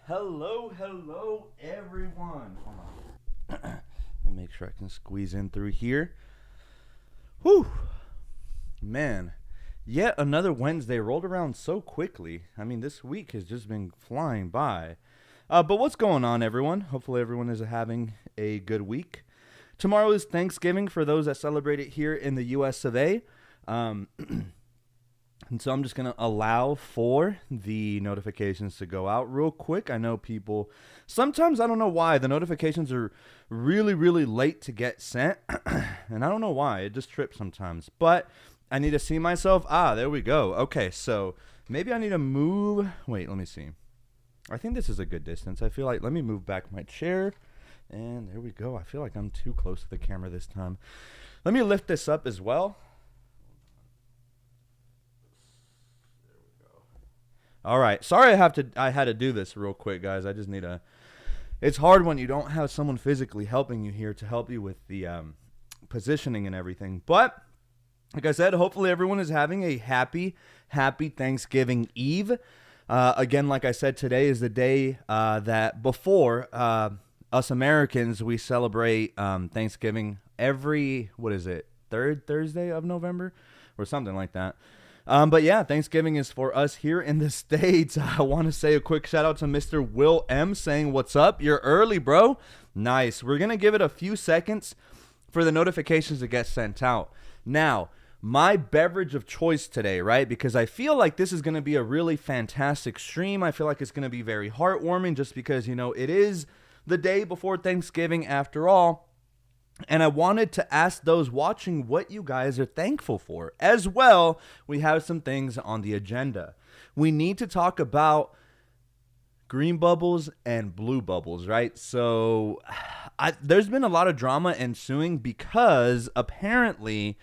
Hello, everyone. Hold on. And make sure I can squeeze in through here. Whew. Man, yet another Wednesday rolled around so quickly. I mean, this week has just been flying by. But what's going on, everyone? Hopefully everyone is having a good week. Tomorrow is Thanksgiving for those that celebrate it here in the U.S. of A. And so I'm just going to allow for the notifications to go out real quick. I know people, sometimes I don't know why, the notifications are really, really late to get sent. And I don't know why, it just trips sometimes. But I need to see myself. There we go. Okay, so maybe I need to move. Wait, let me see. I think this is a good distance. I feel like, let me move back my chair. And there we go. I feel like I'm too close to the camera this time. Let me lift this up as well. All right. Sorry I had to do this real quick, guys. I just need it's hard when you don't have someone physically helping you here to help you with the positioning and everything. But like I said, hopefully everyone is having a happy Thanksgiving Eve. Again, like I said, today is the day that before us Americans, we celebrate Thanksgiving every, third Thursday of November or something like that. But yeah, Thanksgiving is for us here in the States. I want to say a quick shout out to Mr. Will M saying, "What's up? You're early, bro." Nice. We're going to give it a few seconds for the notifications to get sent out. Now, my beverage of choice today, right? Because I feel like this is going to be a really fantastic stream. I feel like it's going to be very heartwarming just because, it is the day before Thanksgiving after all. And I wanted to ask those watching what you guys are thankful for. As well, we have some things on the agenda. We need to talk about green bubbles and blue bubbles, right? So there's been a lot of drama ensuing because apparently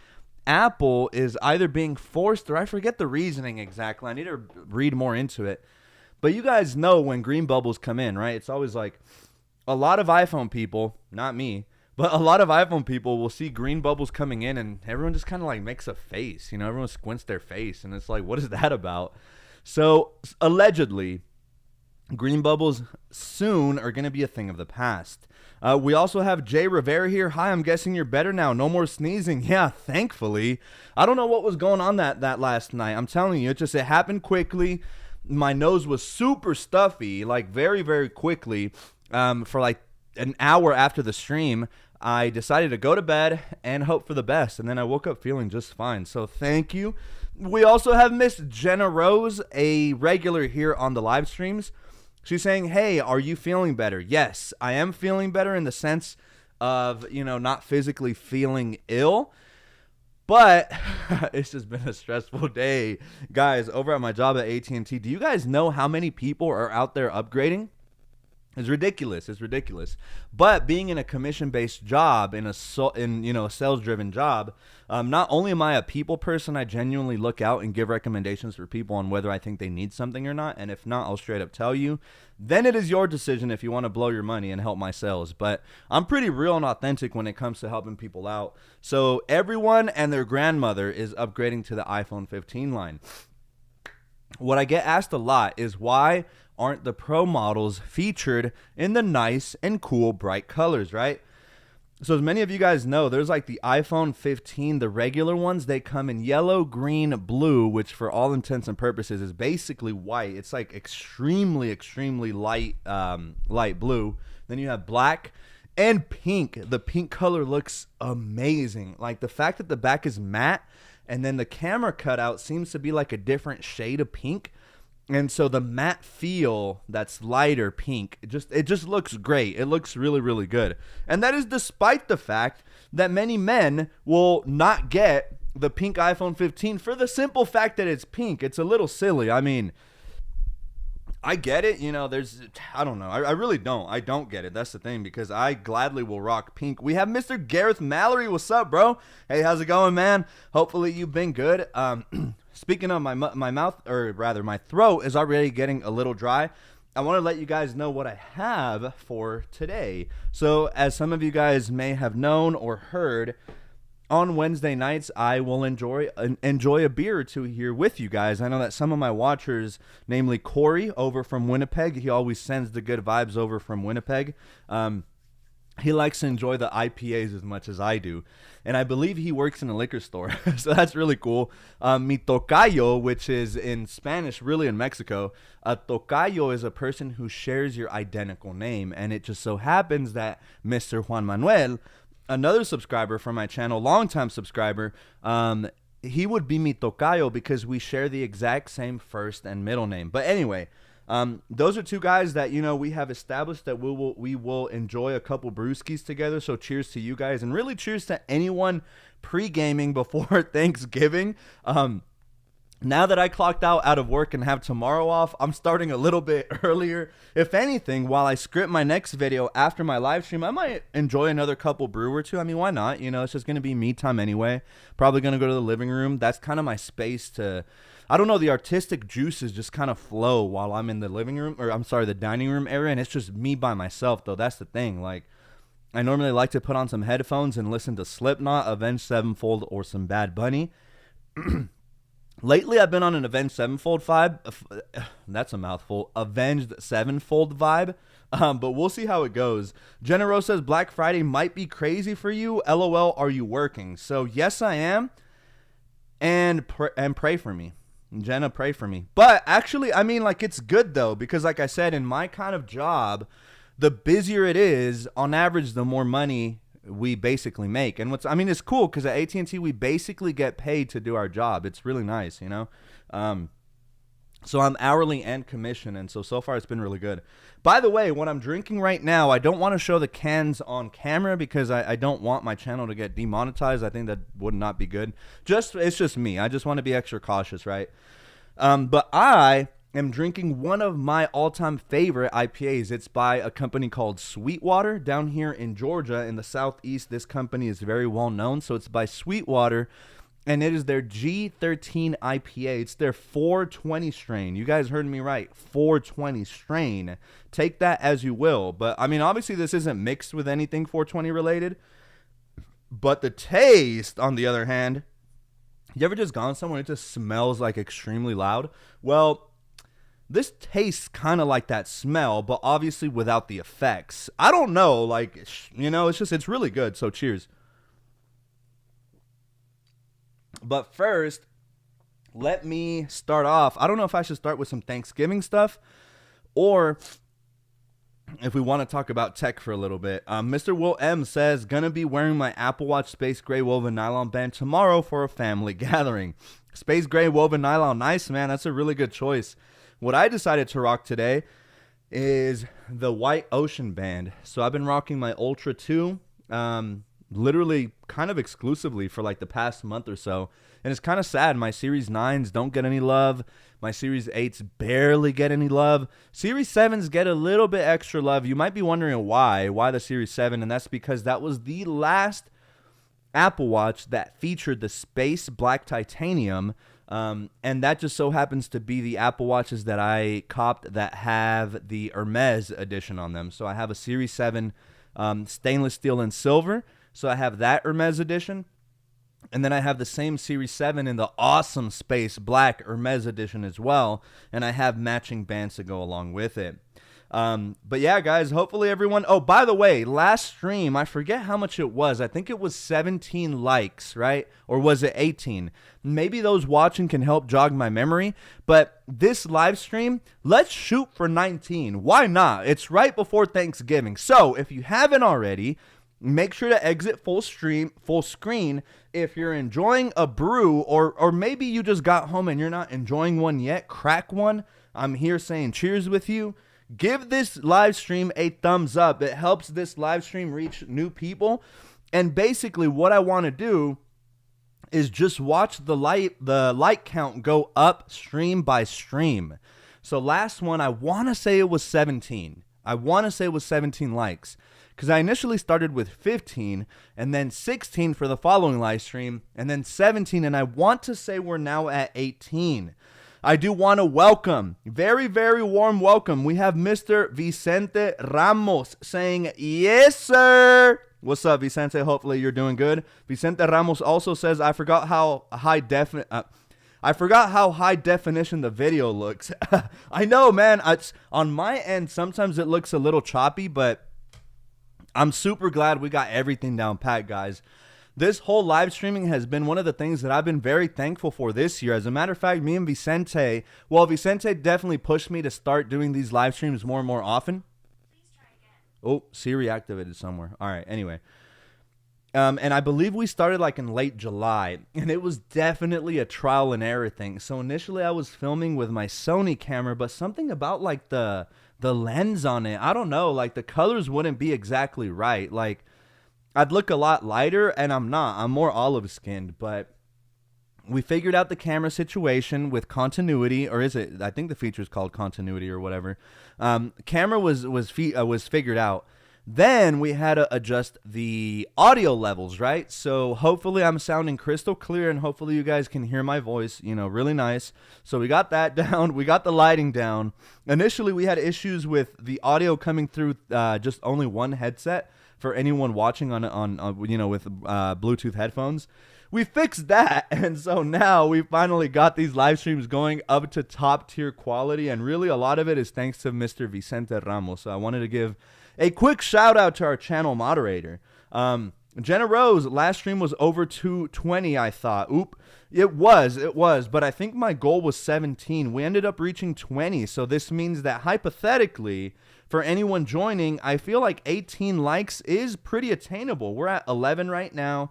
Apple is either being forced, or I forget the reasoning exactly. I need to read more into it. But you guys know when green bubbles come in, right? It's always like a lot of iPhone people, not me, but a lot of iPhone people will see green bubbles coming in and everyone just kind of like makes a face. Everyone squints their face and it's like, what is that about? So allegedly, green bubbles soon are going to be a thing of the past. We also have Jay Rivera here. Hi, I'm guessing you're better now. No more sneezing. Yeah, thankfully. I don't know what was going on that last night. I'm telling you, it happened quickly. My nose was super stuffy, like very, very quickly for like an hour after the stream. I decided to go to bed and hope for the best, and then I woke up feeling just fine. So thank you. We also have Miss Jenna Rose, a regular here on the live streams. She's saying, "Hey, are you feeling better?" Yes, I am feeling better in the sense of, not physically feeling ill, but it's just been a stressful day. Guys, over at my job at AT&T, do you guys know how many people are out there upgrading? It's ridiculous. But being in a commission-based job, in a sales-driven job, not only am I a people person, I genuinely look out and give recommendations for people on whether I think they need something or not. And if not, I'll straight up tell you. Then it is your decision if you want to blow your money and help my sales. But I'm pretty real and authentic when it comes to helping people out. So everyone and their grandmother is upgrading to the iPhone 15 line. What I get asked a lot is why aren't the Pro models featured in the nice and cool bright colors, right? So as many of you guys know, there's like the iPhone 15, the regular ones, they come in yellow, green, blue, which for all intents and purposes is basically white. It's like extremely light blue. Then you have black and pink. The pink color looks amazing. Like the fact that the back is matte and then the camera cutout seems to be like a different shade of pink. And so the matte feel that's lighter pink, it just looks great. It looks really, really good. And that is despite the fact that many men will not get the pink iPhone 15 for the simple fact that it's pink. It's a little silly. I mean, I get it. I don't know. I really don't. I don't get it. That's the thing, because I gladly will rock pink. We have Mr. Gareth Mallory. What's up, bro? Hey, how's it going, man? Hopefully you've been good. Speaking of my mouth, or rather my throat is already getting a little dry. I want to let you guys know what I have for today. So as some of you guys may have known or heard, on Wednesday nights, I will enjoy a beer or two here with you guys. I know that some of my watchers, namely Corey over from Winnipeg, he always sends the good vibes over from Winnipeg. He likes to enjoy the IPAs as much as I do. And I believe he works in a liquor store. So that's really cool. Mi tocayo, which is in Spanish, really in Mexico, a tocayo is a person who shares your identical name. And it just so happens that Mr. Juan Manuel, another subscriber from my channel, longtime subscriber, he would be mi tocayo because we share the exact same first and middle name. But anyway, those are two guys that, you know, we have established that we will enjoy a couple brewskis together. So cheers to you guys, and really cheers to anyone pre-gaming before Thanksgiving. Now that I clocked out of work and have tomorrow off, I'm starting a little bit earlier. If anything, while I script my next video after my live stream, I might enjoy another couple brew or two. I mean, why not? You know, it's just going to be me time anyway. Probably going to go to the living room. That's kind of my space to, I don't know, the artistic juices just kind of flow while I'm in the living room, or I'm sorry, the dining room area. And it's just me by myself, though. That's the thing. Like, I normally like to put on some headphones and listen to Slipknot, Avenged Sevenfold, or some Bad Bunny. Lately, I've been on an Avenged Sevenfold vibe. That's a mouthful. Avenged Sevenfold vibe. But we'll see how it goes. Jenna says Black Friday might be crazy for you. LOL, are you working? So, yes, I am. And pray for me. Jenna, pray for me. But actually, I mean, like, it's good, though. Because, like I said, in my kind of job, the busier it is, on average, the more money we basically make. And it's cool because at AT&T we basically get paid to do our job. It's really nice, you know. So I'm hourly and commission, and so far it's been really good. By the way, what I'm drinking right now, I don't want to show the cans on camera because I don't want my channel to get demonetized. I think that would not be good. It's just me. I just want to be extra cautious, right? But I am drinking one of my all-time favorite IPAs. It's by a company called Sweetwater down here in Georgia in the southeast. This company is very well known. So it's by Sweetwater, and it is their G13 IPA. It's their 420 strain. You guys heard me right, 420 strain. Take that as you will. But I mean, obviously this isn't mixed with anything 420 related. But the taste, on the other hand, you ever just gone somewhere and it just smells like extremely loud? Well, this tastes kind of like that smell, but obviously without the effects. I don't know, like, you know, it's really good. So cheers. But first, let me start off. I don't know if I should start with some Thanksgiving stuff or if we want to talk about tech for a little bit. Mr. Will M says, gonna be wearing my Apple Watch Space Gray Woven Nylon band tomorrow for a family gathering. Space Gray Woven Nylon, nice, man. That's a really good choice. What I decided to rock today is the White Ocean band. So I've been rocking my Ultra 2 literally kind of exclusively for like the past month or so. And it's kind of sad. My Series 9s don't get any love. My Series 8s barely get any love. Series 7s get a little bit extra love. You might be wondering why the Series 7, and that's because that was the last Apple Watch that featured the Space Black Titanium. And that just so happens to be the Apple Watches that I copped that have the Hermes edition on them. So I have a Series 7 stainless steel and silver. So I have that Hermes edition. And then I have the same Series 7 in the awesome Space Black Hermes edition as well. And I have matching bands to go along with it. But yeah, guys, hopefully everyone... Oh, by the way, last stream, I forget how much it was. I think it was 17 likes, right? Or was it 18? Maybe those watching can help jog my memory. But this live stream, let's shoot for 19. Why not? It's right before Thanksgiving. So if you haven't already, make sure to exit full screen. If you're enjoying a brew, or maybe you just got home and you're not enjoying one yet, crack one. I'm here saying cheers with you. Give this live stream a thumbs up. It helps this live stream reach new people. And basically what I want to do is just watch the like count go up stream by stream. So last one, I want to say it was 17. I want to say it was 17 likes. Because I initially started with 15 and then 16 for the following live stream and then 17. And I want to say we're now at 18. I do want to welcome, very, very warm welcome. We have Mr. Vicente Ramos saying, yes, sir. What's up, Vicente? Hopefully you're doing good. Vicente Ramos also says, I forgot how high definition the video looks. I know, man. On my end, sometimes it looks a little choppy, but I'm super glad we got everything down pat, guys. This whole live streaming has been one of the things that I've been very thankful for this year. As a matter of fact, me and Vicente, Vicente definitely pushed me to start doing these live streams more and more often. Please try again. Oh, Siri activated somewhere. All right, anyway. And I believe we started like in late July, and it was definitely a trial and error thing. So initially I was filming with my Sony camera, but something about like the lens on it, I don't know, like the colors wouldn't be exactly right. Like I'd look a lot lighter, and I'm not. I'm more olive skinned, but we figured out the camera situation with continuity, or is it? I think the feature is called continuity or whatever. Camera was figured out. Then we had to adjust the audio levels, right? So hopefully I'm sounding crystal clear, and hopefully you guys can hear my voice, really nice. So we got that down. We got the lighting down. Initially, we had issues with the audio coming through just only one headset for anyone watching on with Bluetooth headphones. We fixed that, and so now we finally got these live streams going up to top tier quality, and really a lot of it is thanks to Mr. Vicente Ramos. So I wanted to give a quick shout out to our channel moderator. Jenna Rose, last stream was over 220, I thought. It was, but I think my goal was 17. We ended up reaching 20, so this means that hypothetically, for anyone joining, I feel like 18 likes is pretty attainable. We're at 11 right now,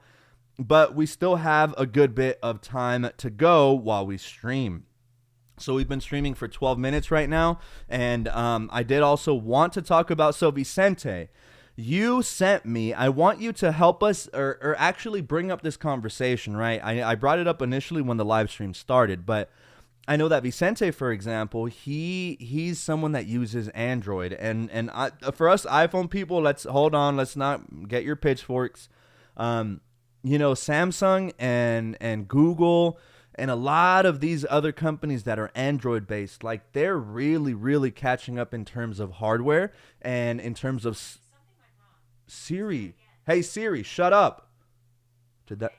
but we still have a good bit of time to go while we stream. So we've been streaming for 12 minutes right now, and I did also want to talk about, so Vicente, you sent me, I want you to help us, or actually bring up this conversation, right? I brought it up initially when the live stream started, but I know that Vicente, for example, he's someone that uses Android, and for us iPhone people, let's not get your pitchforks. Samsung and Google and a lot of these other companies that are Android based, like they're really, really catching up in terms of hardware and in terms of Something went wrong. Siri. Hey Siri, shut up. Did that?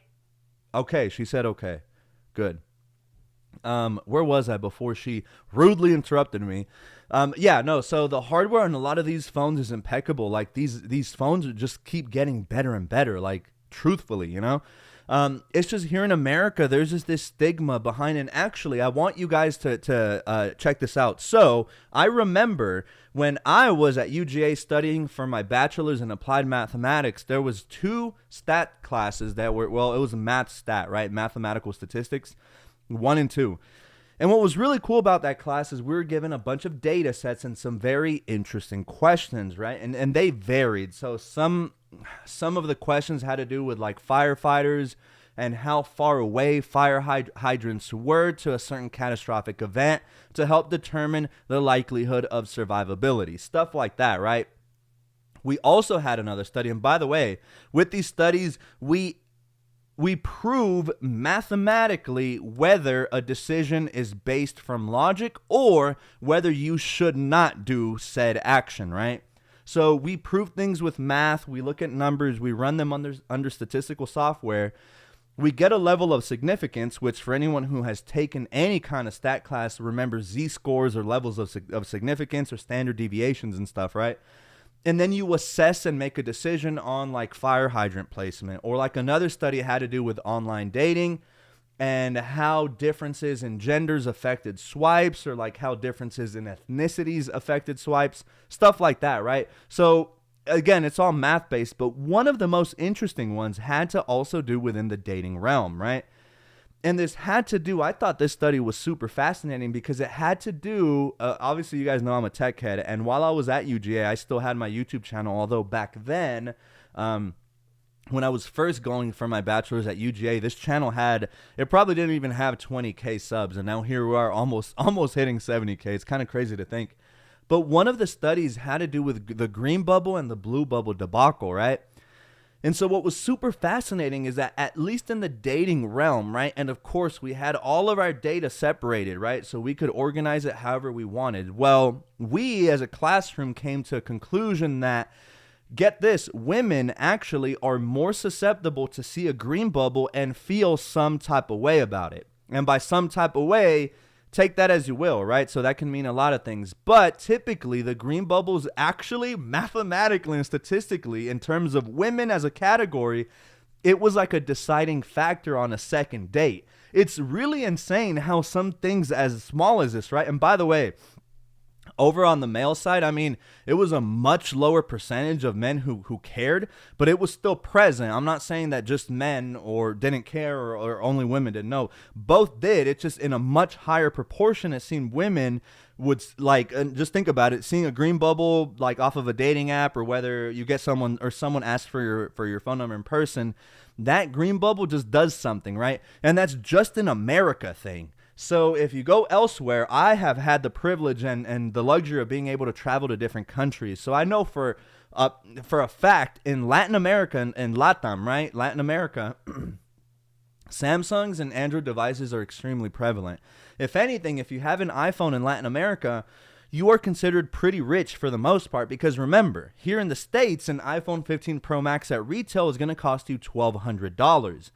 Okay, she said okay. Good. Where was I before she rudely interrupted me? So the hardware on a lot of these phones is impeccable. Like these phones just keep getting better and better, like truthfully, it's just here in America, there's just this stigma behind it. And actually, I want you guys to check this out. So I remember when I was at UGA studying for my bachelor's in applied mathematics, there was 2 stat classes that were, it was math stat, right? Mathematical statistics, 1 and 2. And what was really cool about that class is we were given a bunch of data sets and some very interesting questions, right? And they varied. So some of the questions had to do with like firefighters and how far away fire hydrants were to a certain catastrophic event to help determine the likelihood of survivability. Stuff like that, right? We also had another study. And by the way, with these studies, we prove mathematically whether a decision is based from logic or whether you should not do said action, right? So we prove things with math. We look at numbers. We run them under statistical software. We get a level of significance, which for anyone who has taken any kind of stat class, remember z-scores or levels of significance or standard deviations and stuff, right? And then you assess and make a decision on like fire hydrant placement, or like another study had to do with online dating and how differences in genders affected swipes, or like how differences in ethnicities affected swipes, stuff like that, right? So again, it's all math based, but one of the most interesting ones had to also do within the dating realm, right? And this had to do, I thought this study was super fascinating because it had to do, obviously you guys know I'm a tech head, and while I was at UGA, I still had my YouTube channel, although back then, when I was first going for my bachelor's at UGA, this channel it probably didn't even have 20K subs, and now here we are almost hitting 70K. It's kind of crazy to think. But one of the studies had to do with the green bubble and the blue bubble debacle, right? And so what was super fascinating is that at least in the dating realm, right? And of course, we had all of our data separated, right? So we could organize it however we wanted. Well, we as a classroom came to a conclusion that get this, women actually are more susceptible to see a green bubble and feel some type of way about it. And by some type of way, take that as you will, right? So that can mean a lot of things. But typically, the green bubbles actually, mathematically and statistically, in terms of women as a category, it was like a deciding factor on a second date. It's really insane how some things as small as this, right? And by the way, over on the male side, I mean, it was a much lower percentage of men who cared, but it was still present. I'm not saying that just men or didn't care or only women didn't know. Both did. It's just in a much higher proportion. It seemed women would like, just think about it, seeing a green bubble like off of a dating app, or whether you get someone or someone asks for your phone number in person, that green bubble just does something, right? And that's just an America thing. So if you go elsewhere, I have had the privilege and the luxury of being able to travel to different countries. So I know for a fact in Latin America and LATAM, right? Latin America, Samsungs and Android devices are extremely prevalent. If anything, if you have an iPhone in Latin America, you are considered pretty rich for the most part, because remember, here in the States, an iPhone 15 Pro Max at retail is going to cost you $1,200.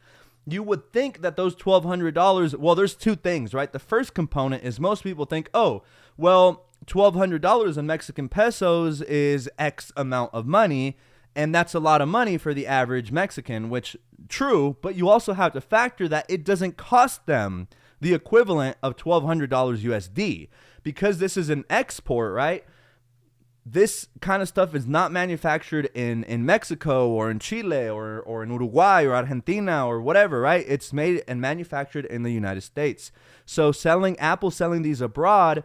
You would think that those $1,200, well, there's two things, right? The first component is most people think, oh, well, $1,200 in Mexican pesos is X amount of money, and that's a lot of money for the average Mexican, which, true, but you also have to factor that it doesn't cost them the equivalent of $1,200 USD, because this is an export, right? This kind of stuff is not manufactured in Mexico or in Chile or in Uruguay or Argentina or whatever, right? It's made and manufactured in the United States. So Apple selling these abroad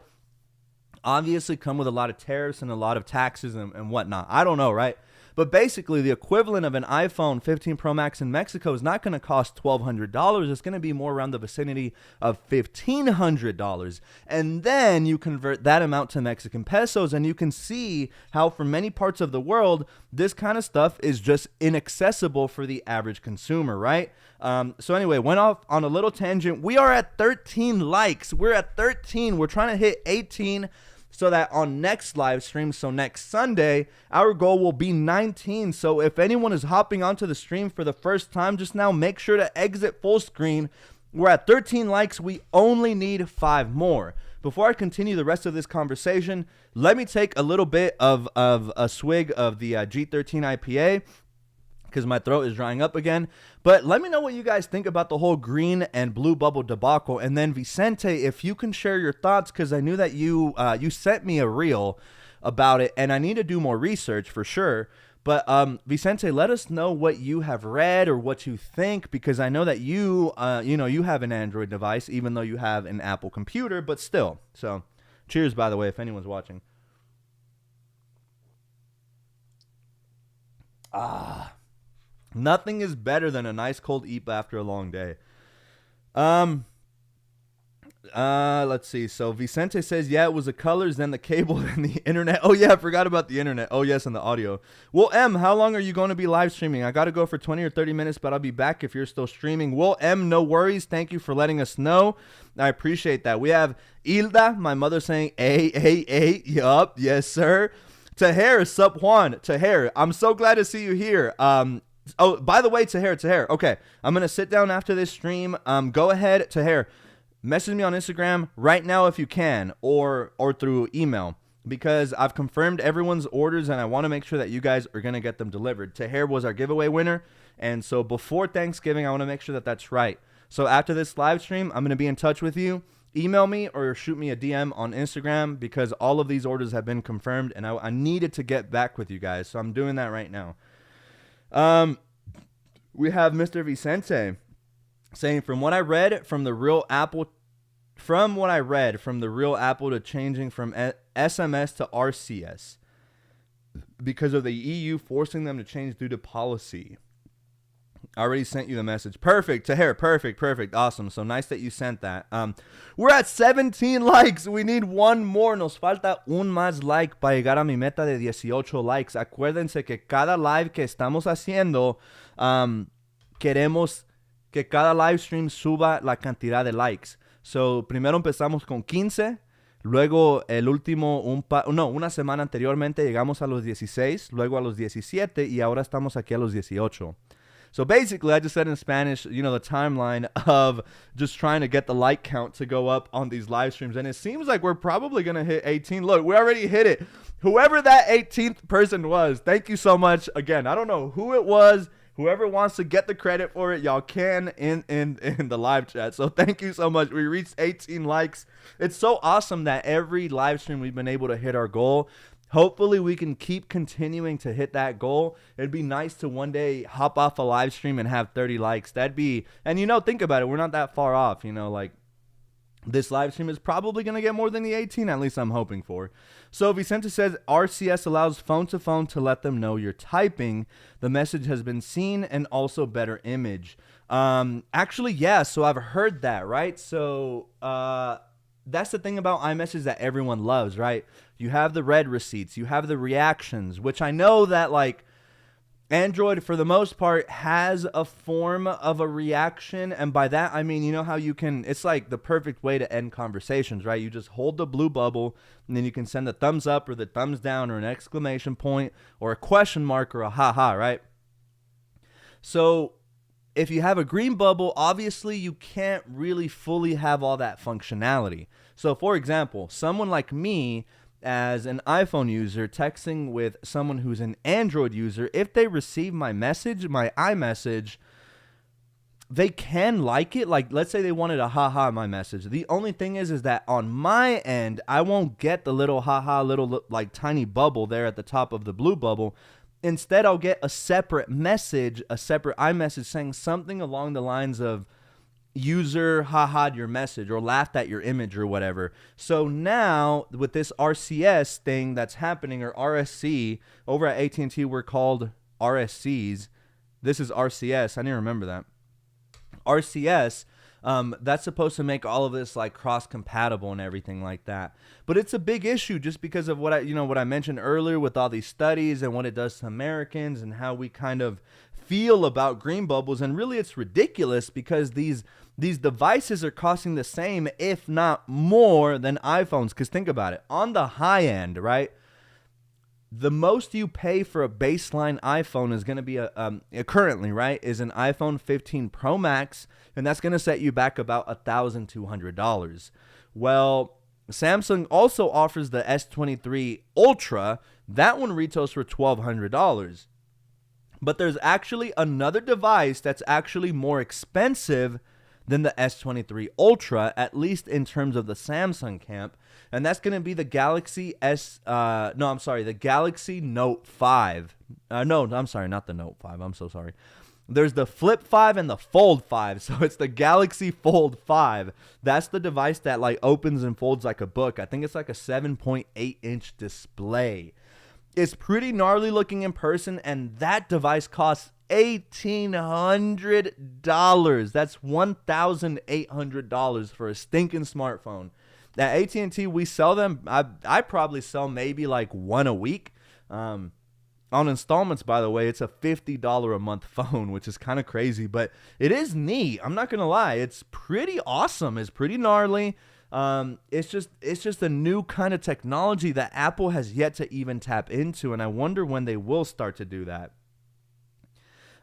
obviously come with a lot of tariffs and a lot of taxes and whatnot. I don't know, right? But basically, the equivalent of an iPhone 15 Pro Max in Mexico is not going to cost $1,200. It's going to be more around the vicinity of $1,500. And then you convert that amount to Mexican pesos, and you can see how for many parts of the world, this kind of stuff is just inaccessible for the average consumer, right? So anyway, went off on a little tangent. We are at 13 likes. We're at 13. We're trying to hit 18. So that on next live stream, so next Sunday, our goal will be 19. So if anyone is hopping onto the stream for the first time just now, make sure to exit full screen. We're at 13 likes. We only need 5 more. Before I continue the rest of this conversation, let me take a little bit of a swig of the G13 IPA, because my throat is drying up again. But let me know what you guys think about the whole green and blue bubble debacle. And then Vicente, if you can share your thoughts, because I knew that you sent me a reel about it, and I need to do more research for sure. But Vicente, let us know what you have read or what you think, because I know that you have an Android device, even though you have an Apple computer, but still. So cheers, by the way, if anyone's watching. Nothing is better than a nice cold eat after a long day. Let's see. So Vicente says, yeah, it was the colors, then the cable, then the internet. Oh, yeah, I forgot about the internet. Oh, yes, and the audio. Well, M, how long are you going to be live streaming? I got to go for 20 or 30 minutes, but I'll be back if you're still streaming. Well, M, no worries. Thank you for letting us know. I appreciate that. We have Hilda, my mother, saying, hey, yup, yes, sir. Taher, sup Juan. Taher, I'm so glad to see you here. Oh, by the way, Taher. Okay, I'm going to sit down after this stream. Go ahead, Taher. Message me on Instagram right now if you can, or through email, because I've confirmed everyone's orders and I want to make sure that you guys are going to get them delivered. Taher was our giveaway winner, and so before Thanksgiving, I want to make sure that that's right. So after this live stream, I'm going to be in touch with you. Email me or shoot me a DM on Instagram, because all of these orders have been confirmed, and I needed to get back with you guys, so I'm doing that right now. We have Mr. Vicente saying, from what I read from the real Apple to changing from SMS to RCS because of the EU forcing them to change due to policy. I already sent you the message. Perfect, Taher. Perfect. Awesome. So nice that you sent that. We're at 17 likes. We need one more. Nos falta un más like para llegar a mi meta de 18 likes. Acuérdense que cada live que estamos haciendo, queremos que cada live stream suba la cantidad de likes. So primero empezamos con 15. Luego, una semana anteriormente llegamos a los 16, luego a los 17 y ahora estamos aquí a los 18. So basically, I just said in Spanish, the timeline of just trying to get the like count to go up on these live streams. And it seems like we're probably going to hit 18. Look, we already hit it. Whoever that 18th person was, thank you so much. Again, I don't know who it was. Whoever wants to get the credit for it, y'all can in the live chat. So thank you so much. We reached 18 likes. It's so awesome that every live stream we've been able to hit our goal. Hopefully we can keep continuing to hit that goal. It'd be nice to one day hop off a live stream and have 30 likes. That'd be, and think about it. We're not that far off, like this live stream is probably going to get more than the 18, at least I'm hoping for. So Vicente says RCS allows phone to phone to let them know you're typing. The message has been seen and also better image. Actually, yeah, so I've heard that, right? So, that's the thing about iMessage that everyone loves, right? You have the read receipts, you have the reactions, which I know that Android for the most part has a form of a reaction. And by that, I mean, how it's like the perfect way to end conversations, right? You just hold the blue bubble and then you can send a thumbs up or the thumbs down or an exclamation point or a question mark or a haha, right? So if you have a green bubble, obviously you can't really fully have all that functionality. So for example, someone like me as an iPhone user texting with someone who's an Android user, if they receive my message, my iMessage, they can like it. Like, let's say they wanted a haha my message. The only thing is that on my end, I won't get the little haha, little tiny bubble there at the top of the blue bubble. Instead, I'll get a separate message, a separate iMessage saying something along the lines of user ha-ha'd your message or laughed at your image or whatever. So now with this RCS thing that's happening, or RSC, over at AT&T we're called RSCs. This is RCS. I didn't remember that. RCS, that's supposed to make all of this cross compatible and everything like that. But it's a big issue just because of what I mentioned earlier with all these studies and what it does to Americans and how we kind of feel about green bubbles. And really it's ridiculous because these devices are costing the same, if not more, than iPhones. Because think about it, on the high end, right? The most you pay for a baseline iPhone is going to be currently, right, is an iPhone 15 Pro Max, and that's going to set you back about $1,200. Well, Samsung also offers the S23 Ultra. That one retails for $1,200. But there's actually another device that's actually more expensive than the S23 Ultra, at least in terms of the Samsung camp. And that's going to be the Galaxy the Galaxy Note 5. Not the Note 5. I'm so sorry. There's the Flip 5 and the Fold 5. So it's the Galaxy Fold 5. That's the device that opens and folds like a book. I think it's like a 7.8-inch display. It's pretty gnarly looking in person, and that device costs $1,800. That's $1,800 for a stinking smartphone. At AT&T, we sell them. I probably sell maybe one a week. On installments, by the way, it's a $50 a month phone, which is kind of crazy, but it is neat. I'm not gonna lie, it's pretty awesome. It's pretty gnarly. It's just a new kind of technology that Apple has yet to even tap into, and I wonder when they will start to do that.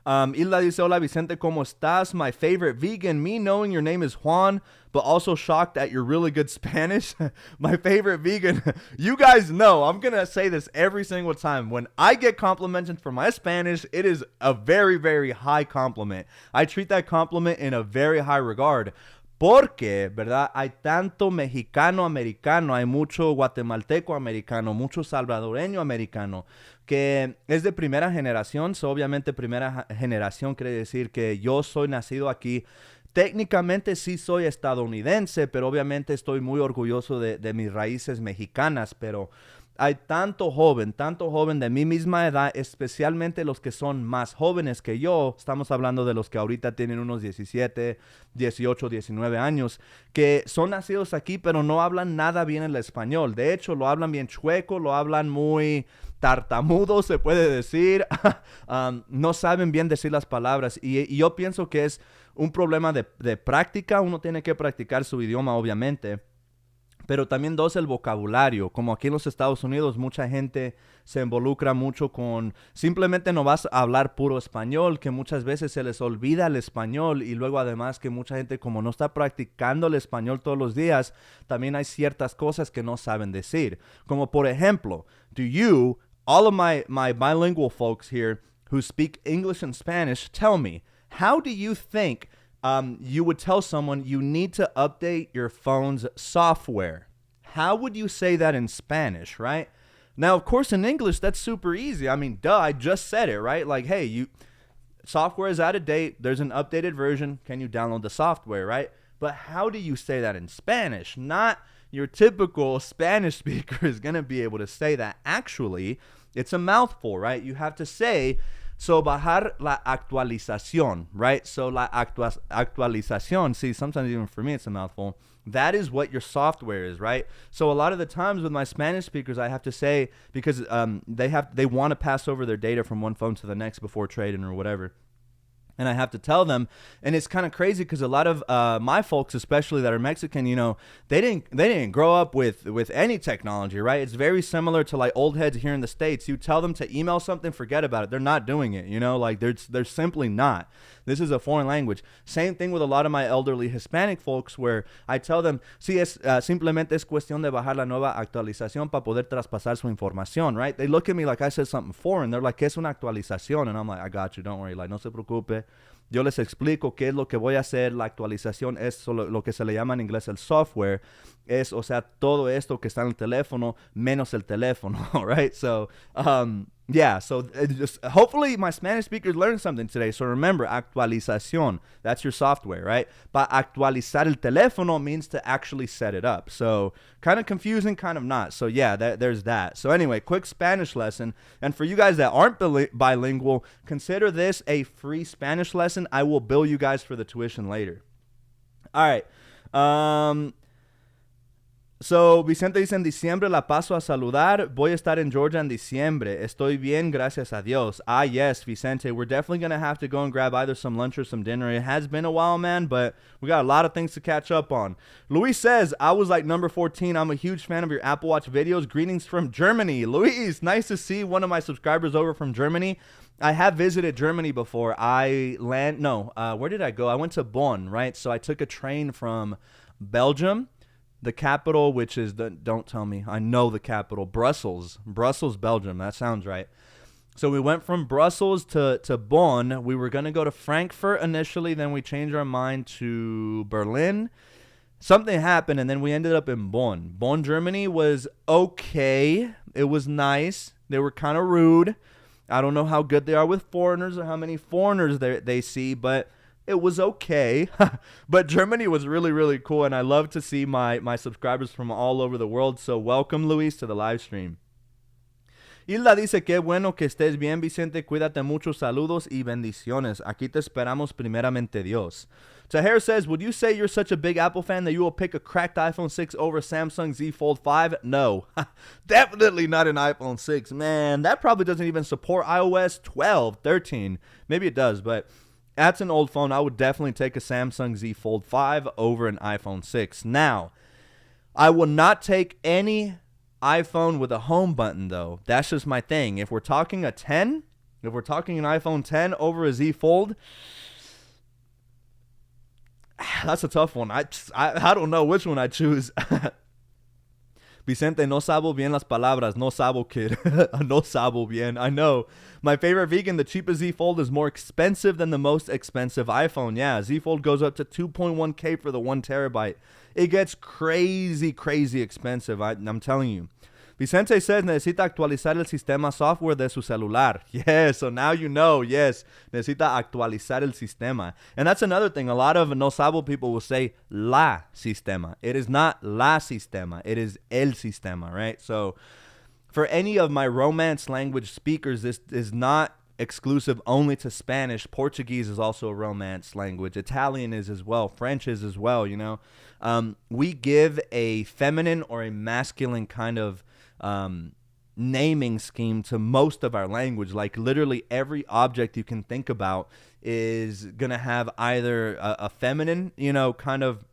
Hilda dice, hola Vicente, ¿cómo estás? My favorite vegan, me knowing your name is Juan, but also shocked at your really good Spanish. My favorite vegan, you guys know, I'm going to say this every single time. When I get complimented for my Spanish, it is a very, very high compliment. I treat that compliment in a very high regard. Porque, ¿verdad? Hay tanto mexicano americano, hay mucho guatemalteco americano, mucho salvadoreño americano, que es de primera generación. So, obviamente, primera generación quiere decir que yo soy nacido aquí. Técnicamente sí soy estadounidense, pero obviamente estoy muy orgulloso de mis raíces mexicanas, pero hay tanto joven de mi misma edad, especialmente los que son más jóvenes que yo. Estamos hablando de los que ahorita tienen unos 17, 18, 19 años, que son nacidos aquí, pero no hablan nada bien el español. De hecho, lo hablan bien chueco, lo hablan muy tartamudo, se puede decir. No saben bien decir las palabras. Y yo pienso que es un problema de práctica. Uno tiene que practicar su idioma, obviamente. Pero también dos, el vocabulario. Como aquí en los Estados Unidos, mucha gente se involucra mucho con simplemente no vas a hablar puro español, que muchas veces se les olvida el español y luego además que mucha gente como no está practicando el español todos los días, también hay ciertas cosas que no saben decir. Como por ejemplo, all of my bilingual folks here who speak English and Spanish, tell me, how do you think you would tell someone you need to update your phone's software? How would you say that in Spanish, right? Now, of course, in English, that's super easy. I mean, duh, I just said it, right? Like, hey, software is out of date. There's an updated version. Can you download the software, right? But how do you say that in Spanish? Not your typical Spanish speaker is going to be able to say that. Actually, it's a mouthful, right? You have to say, so bajar la actualización, right? So la actualización, see, sometimes even for me it's a mouthful. That is what your software is, right? So a lot of the times with my Spanish speakers, I have to say, because they want to pass over their data from one phone to the next before trading or whatever. And I have to tell them, and it's kind of crazy because a lot of my folks, especially that are Mexican, you know, they didn't grow up with any technology, right? It's very similar to like old heads here in the States. You tell them to email something, forget about it. They're not doing it, you know, like they're simply not. This is a foreign language. Same thing with a lot of my elderly Hispanic folks where I tell them, sí, simplemente es cuestión de bajar la nueva actualización para poder traspasar su información, right? They look at me like I said something foreign. They're like, ¿qué es una actualización? And I'm like, I got you, don't worry, like, no se preocupe. Yo les explico qué es lo que voy a hacer. La actualización es lo que se le llama en inglés el software. Es, o sea, todo esto que está en el teléfono menos el teléfono, right? So, yeah, so just, hopefully my Spanish speakers learned something today. So remember, actualización, that's your software, right? But actualizar el teléfono means to actually set it up. So kind of confusing, kind of not. So yeah, there's that. So anyway, quick Spanish lesson. And for you guys that aren't bilingual, consider this a free Spanish lesson. I will bill you guys for the tuition later. All right. So, Vicente dice, en diciembre la paso a saludar. Voy a estar en Georgia en diciembre. Estoy bien, gracias a Dios. Ah, yes, Vicente. We're definitely going to have to go and grab either some lunch or some dinner. It has been a while, man, but we got a lot of things to catch up on. Luis says, I was like number 14. I'm a huge fan of your Apple Watch videos. Greetings from Germany. Luis, nice to see one of my subscribers over from Germany. I have visited Germany before. Where did I go? I went to Bonn, right? So I took a train from Belgium, the capital, which is don't tell me, I know the capital, Brussels, Belgium. That sounds right. So we went from Brussels to Bonn. We were going to go to Frankfurt initially. Then we changed our mind to Berlin. Something happened, and then we ended up in Bonn. Bonn, Germany was okay. It was nice. They were kind of rude. I don't know how good they are with foreigners or how many foreigners they see, but it was okay. But Germany was really, really cool, and I love to see my subscribers from all over the world. So welcome, Luis, to the live stream. Hilda dice, qué bueno que estés bien, Vicente. Cuídate mucho. Saludos y bendiciones. Aquí te esperamos, primeramente Dios. Tahir says, would you say you're such a big Apple fan that you will pick a cracked iPhone 6 over Samsung Z Fold 5? No. Definitely not an iPhone 6. Man, that probably doesn't even support iOS 12, 13. Maybe it does, but that's an old phone. I would definitely take a Samsung Z Fold 5 over an iPhone 6. Now, I will not take any iPhone with a home button, though. That's just my thing. If we're talking a 10, if we're talking an iPhone 10 over a Z Fold, that's a tough one. I don't know which one I choose. Vicente, no sabo bien las palabras. No sabo, kid. No sabo bien. I know. My favorite vegan, the cheapest Z Fold is more expensive than the most expensive iPhone. Yeah, Z Fold goes up to 2.1K for the 1 terabyte. It gets crazy, crazy expensive. I'm telling you. Vicente says, necesita actualizar el sistema software de su celular. Yes, so now you know. Yes, necesita actualizar el sistema. And that's another thing. A lot of no sabo people will say la sistema. It is not la sistema. It is el sistema, right? So for any of my Romance language speakers, this is not exclusive only to Spanish. Portuguese is also a Romance language. Italian is as well. French is as well, you know. We give a feminine or a masculine kind of naming scheme to most of our language. Like literally every object you can think about is going to have either a feminine, you know, kind of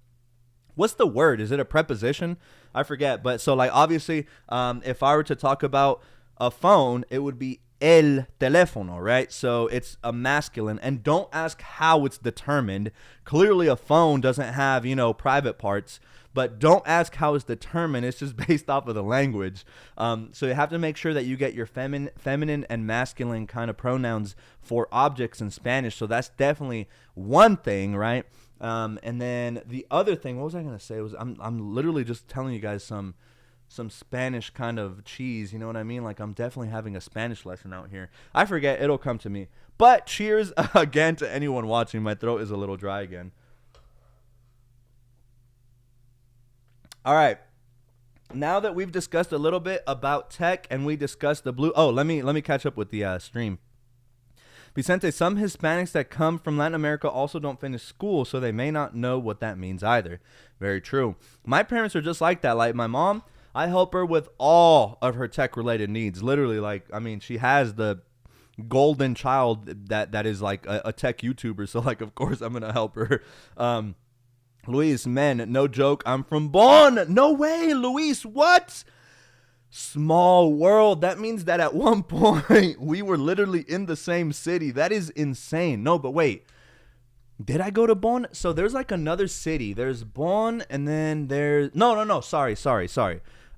what's the word? Is it a preposition? I forget. But so like obviously, if I were to talk about a phone, it would be el teléfono, right? So it's a masculine, and don't ask how it's determined. Clearly a phone doesn't have, private parts, but don't ask how it's determined. It's just based off of the language. So you have to make sure that you get your feminine and masculine kind of pronouns for objects in Spanish. So that's definitely one thing, right? And then the other thing, what was I going to say? I'm literally just telling you guys some Spanish kind of cheese, you know what I mean? Like I'm definitely having a Spanish lesson out here. I forget, it'll come to me. But cheers again to anyone watching. My throat is a little dry again. All right. Now that we've discussed a little bit about tech and we discussed the blue. Oh, let me catch up with the stream. Vicente, some Hispanics that come from Latin America also don't finish school, so they may not know what that means either. Very true. My parents are just like that. Like my mom, I help her with all of her tech-related needs. Literally, she has the golden child that is like a tech YouTuber. So, like, of course, I'm going to help her. Luis, man, no joke. I'm from Bonn. No way, Luis. What? Small world. That means that at one point, we were literally in the same city. That is insane. No, but wait. Did I go to Bonn? So there's like another city. There's Bonn and then there's... No. Sorry.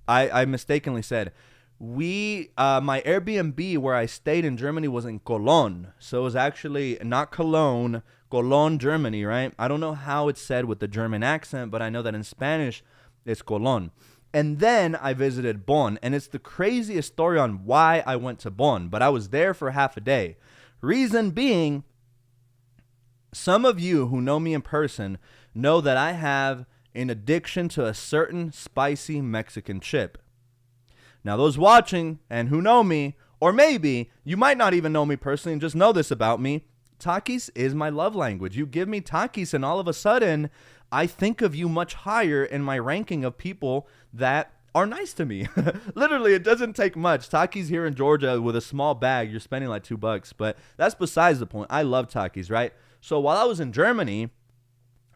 I mistakenly said. My Airbnb where I stayed in Germany was in Cologne. So it was actually not Cologne, Cologne, Germany, right? I don't know how it's said with the German accent, but I know that in Spanish it's Cologne. And then I visited Bonn, and it's the craziest story on why I went to Bonn, but I was there for half a day. Reason being, some of you who know me in person know that I have an addiction to a certain spicy Mexican chip. Now, those watching and who know me, or maybe you might not even know me personally and just know this about me, Takis is my love language. You give me Takis, and all of a sudden, I think of you much higher in my ranking of people that are nice to me. Literally, it doesn't take much. Takis here in Georgia with a small bag, you're spending like $2, but that's besides the point. I love Takis, right? So while I was in Germany,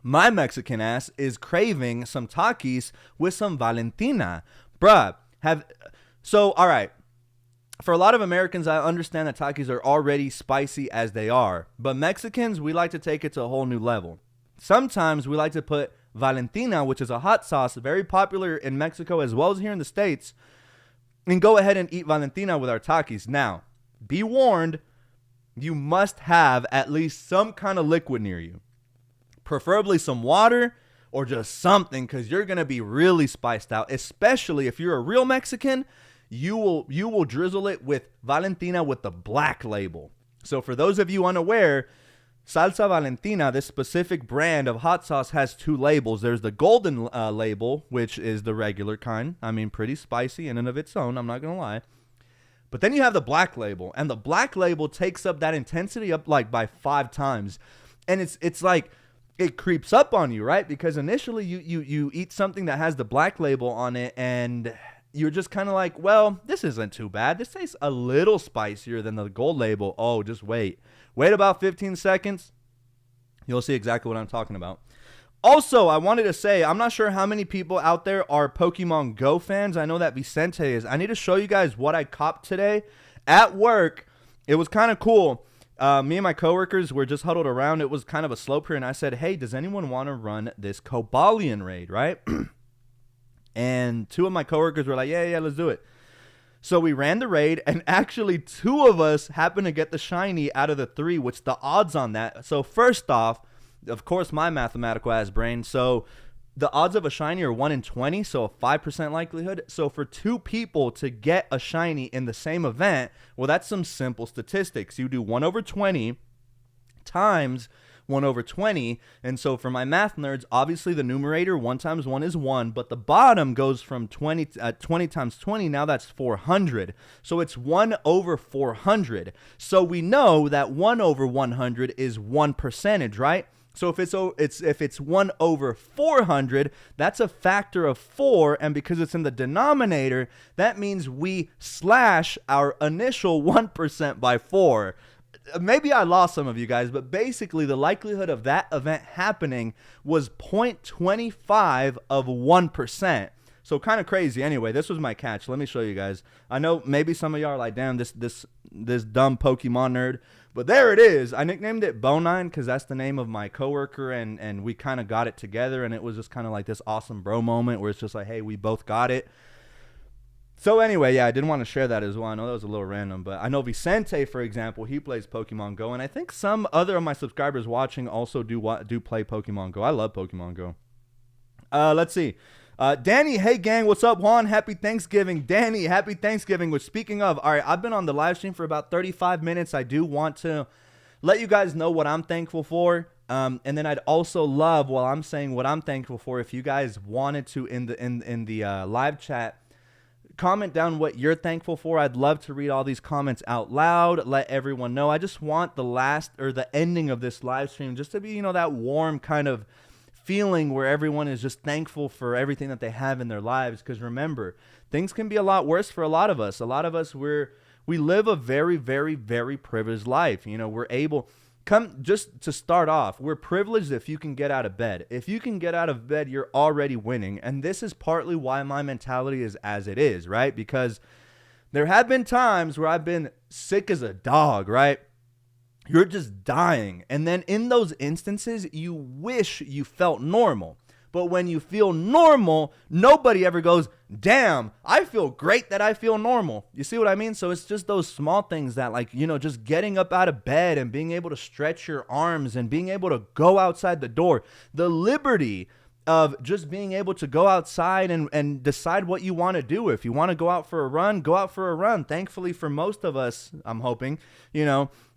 my Mexican ass is craving some Takis with some Valentina. Bruh, all right. For a lot of Americans, I understand that Takis are already spicy as they are, but Mexicans, we like to take it to a whole new level. Sometimes we like to put Valentina, which is a hot sauce, very popular in Mexico as well as here in the States, and go ahead and eat Valentina with our Takis. Now, be warned, you must have at least some kind of liquid near you, preferably some water or just something, because you're going to be really spiced out, especially if you're a real Mexican. You will drizzle it with Valentina with the black label. So for those of you unaware, Salsa Valentina, this specific brand of hot sauce, has two labels. There's the golden label, which is the regular kind. I mean, pretty spicy in and of its own, I'm not going to lie. But then you have the black label, and the black label takes up that intensity up like by 5 times. And it's like it creeps up on you, right? Because initially you eat something that has the black label on it, and you're just kind of like, well, this isn't too bad. This tastes a little spicier than the gold label. Oh, just wait. Wait about 15 seconds. You'll see exactly what I'm talking about. Also, I wanted to say, I'm not sure how many people out there are Pokemon Go fans. I know that Vicente is. I need to show you guys what I copped today at work. It was kind of cool. Me and my coworkers were just huddled around. It was kind of a slow period, and I said, hey, does anyone want to run this Cobalion raid, right? And 2 of my coworkers were like, yeah, let's do it. So we ran the raid, and actually 2 of us happened to get the shiny out of the 3, which the odds on that. So first off, of course, my mathematical ass brain. So the odds of a shiny are 1 in 20, so a 5% likelihood. So for 2 people to get a shiny in the same event, well, that's some simple statistics. You do 1 over 20 times 1 over 20. And so for my math nerds, obviously the numerator 1 times 1 is 1, but the bottom goes from 20 times 20. Now that's 400. So it's 1 over 400. So we know that 1 over 100 is 1%, right? So if it's 1 over 400, that's a factor of 4, and because it's in the denominator, that means we slash our initial 1% by 4. maybe I lost some of you guys, but basically the likelihood of that event happening was 0.25 of 1%. So kind of crazy. Anyway, this was my catch. Let me show you guys. I know maybe some of y'all are like, damn, this dumb Pokemon nerd. But there it is. I nicknamed it Bonine because that's the name of my coworker, and we kind of got it together, and it was just kind of like this awesome bro moment where it's just like, hey, we both got it. So anyway, yeah, I didn't want to share that as well. I know that was a little random, but I know Vicente, for example, he plays Pokemon Go, and I think some other of my subscribers watching also do play Pokemon Go. I love Pokemon Go. Let's see. Danny, hey gang, what's up? Juan, happy Thanksgiving. Danny, happy Thanksgiving. Which, speaking of, all right, I've been on the live stream for about 35 minutes. I do want to let you guys know what I'm thankful for. And then I'd also love, while I'm saying what I'm thankful for, if you guys wanted to in the live chat, comment down what you're thankful for. I'd love to read all these comments out loud, let everyone know. I just want the ending of this live stream just to be, that warm kind of feeling where everyone is just thankful for everything that they have in their lives. Because remember, things can be a lot worse for a lot of us. We live a very, very, very privileged life. We're able, just to start off, we're privileged if you can get out of bed. If you can get out of bed, you're already winning. And this is partly why my mentality is as it is, right? Because there have been times where I've been sick as a dog, right? You're just dying. And then in those instances, you wish you felt normal. But when you feel normal, nobody ever goes, damn, I feel great that I feel normal. You see what I mean? So it's just those small things that, like, just getting up out of bed and being able to stretch your arms and being able to go outside the door. The liberty of just being able to go outside and decide what you want to do. If you want to go out for a run, go out for a run. Thankfully for most of us, I'm hoping,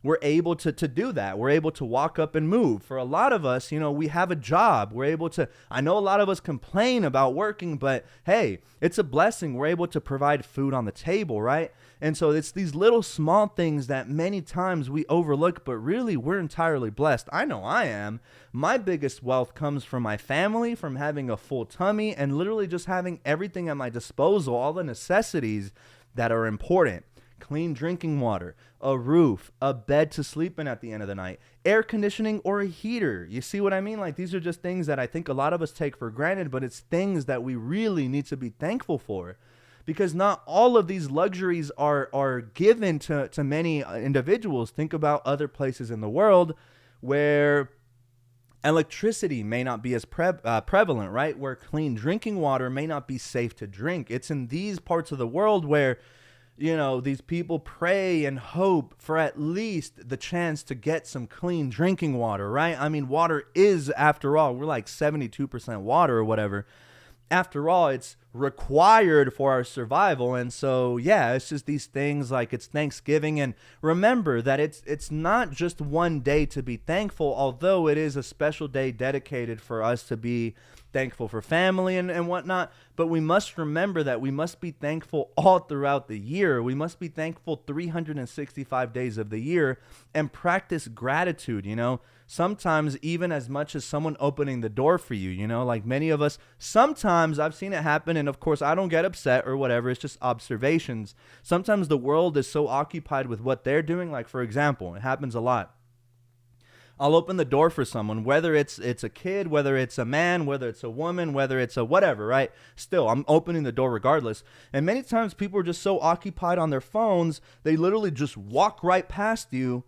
we're able to do that. We're able to walk up and move. For a lot of us, we have a job. We're able to, I know a lot of us complain about working, but hey, it's a blessing. We're able to provide food on the table, right? And so it's these little small things that many times we overlook, but really we're entirely blessed. I know I am. My biggest wealth comes from my family, from having a full tummy, and literally just having everything at my disposal, all the necessities that are important. Clean drinking water, a roof, a bed to sleep in at the end of the night, air conditioning or a heater. You see what I mean? Like, these are just things that I think a lot of us take for granted, but it's things that we really need to be thankful for. Because not all of these luxuries are given to many individuals. Think about other places in the world where electricity may not be as prevalent, right? Where clean drinking water may not be safe to drink. It's in these parts of the world where these people pray and hope for at least the chance to get some clean drinking water, right? I mean, water is, after all, we're like 72% water or whatever. After all, it's required for our survival. And so, yeah, it's just these things, like it's Thanksgiving. And remember that it's not just one day to be thankful, although it is a special day dedicated for us to be thankful for family and whatnot. But we must remember that we must be thankful all throughout the year. We must be thankful 365 days of the year and practice gratitude, sometimes even as much as someone opening the door for you, like many of us, sometimes I've seen it happen. And of course, I don't get upset or whatever. It's just observations. Sometimes the world is so occupied with what they're doing. Like, for example, it happens a lot. I'll open the door for someone, whether it's a kid, whether it's a man, whether it's a woman, whether it's a whatever, right? Still, I'm opening the door regardless. And many times people are just so occupied on their phones, they literally just walk right past you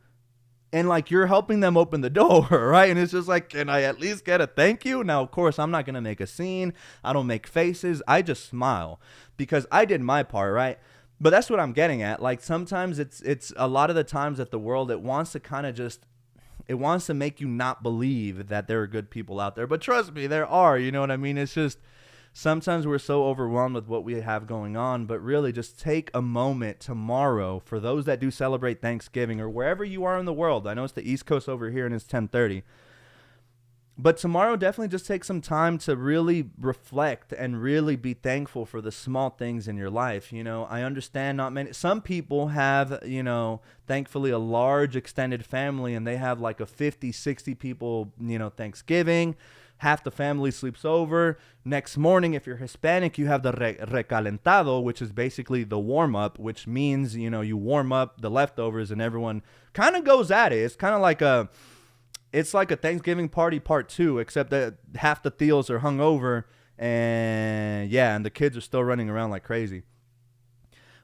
and like you're helping them open the door, right? And it's just like, can I at least get a thank you? Now, of course, I'm not going to make a scene. I don't make faces. I just smile because I did my part, right? But that's what I'm getting at. Like, sometimes it's a lot of the times that the world, it wants to kind of just, it wants to make you not believe that there are good people out there. But trust me, there are, you know what I mean? It's just, sometimes we're so overwhelmed with what we have going on, but really just take a moment tomorrow for those that do celebrate Thanksgiving or wherever you are in the world. I know it's the East Coast over here and it's 10:30. But tomorrow, definitely just take some time to really reflect and really be thankful for the small things in your life. I understand some people have, thankfully a large extended family and they have like a 50, 60 people, Thanksgiving. half the family sleeps over. Next morning, if you're Hispanic, you have the recalentado, which is basically the warm up, which means, you warm up the leftovers and everyone kind of goes at it. It's kind of like it's like a Thanksgiving party part 2, except that half the tios are hungover and the kids are still running around like crazy.